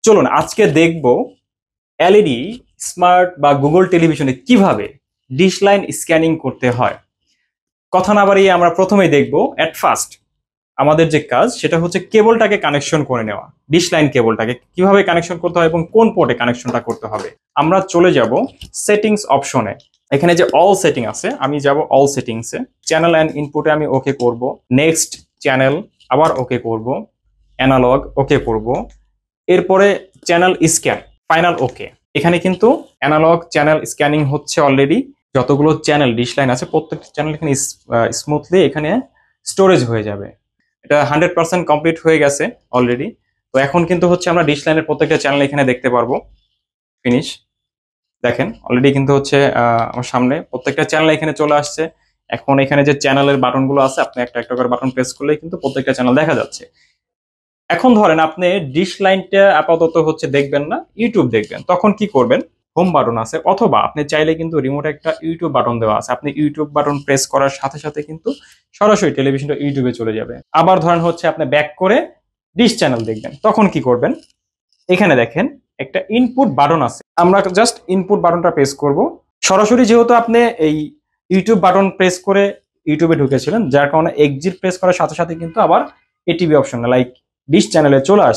চলুন আজকে দেখব এলইডি স্মার্ট বা গুগল টেলিভিশনে কিভাবে ডিশ লাইন স্ক্যানিং করতে হয়। কথা না বাড়িয়ে আমরা প্রথমেই দেখব এট ফার্স্ট আমাদের যে কাজ সেটা হচ্ছে কেবলটাকে কানেকশন করে নেওয়া। ডিশ লাইন কেবলটাকে কিভাবে কানেকশন করতে হয় এবং কোন পোর্টে কানেকশনটা করতে হবে। আমরা চলে যাব সেটিংস অপশনে। এখানে যে অল সেটিং আছে আমি যাব অল সেটিংসে। চ্যানেল অ্যান্ড ইনপুটে আমি ওকে করব, নেক্সট চ্যানেল আবার ওকে করব, অ্যানালগ ওকে করব, এরপরে চ্যানেল স্ক্যান ফাইনাল ওকে। এখানে কিন্তু অ্যানালগ চ্যানেল স্ক্যানিং হচ্ছে অলরেডি। যতগুলো চ্যানেল ডিশ লাইন আছে প্রত্যেকটা চ্যানেল এখানে স্মুথলি এখানে স্টোরেজ হয়ে যাবে। এটা 100% কমপ্লিট হয়ে গেছে অলরেডি। তো এখন কিন্তু হচ্ছে আমরা ডিশ লাইনের প্রত্যেকটা চ্যানেল এখানে দেখতে পারবো। ফিনিশ দেখেন অলরেডি কিন্তু হচ্ছে আমার সামনে প্রত্যেকটা চ্যানেল এখানে চলে আসছে। এখন এখানে যে চ্যানেলের বাটনগুলো আছে আপনি একটা একটা করে বাটন প্রেস করলেই কিন্তু প্রত্যেকটা চ্যানেল দেখা যাচ্ছে। এখন ধরেন আপনি ডিশ লাইনটা আপাতত হচ্ছে দেখবেন না, ইউটিউব দেখবেন, তখন কি করবেন? হোম বাটন আছে অথবা আপনি চাইলে কিন্তু রিমোটে একটা ইউটিউব বাটন দেওয়া আছে, আপনি ইউটিউব বাটন প্রেস করার সাথে সাথে কিন্তু সরাসরি টেলিভিশনটা ইউটিউবে চলে যাবে। আবার ধরেন হচ্ছে আপনি ব্যাক করে ডিশ চ্যানেল দেখবেন, তখন কি করবেন? এখানে দেখেন একটা ইনপুট বাটন আছে, আমরা জাস্ট ইনপুট বাটনটা প্রেস করব। সরাসরি যেহেতু আপনি এই ইউটিউব বাটন প্রেস করে ইউটিউবে ঢুকেছিলেন, যার কারণে এক্সিট প্রেস করার সাথে সাথে কিন্তু আবার এটিভি অপশন লাইক ডিশ চ্যানেলে চলে আসছে।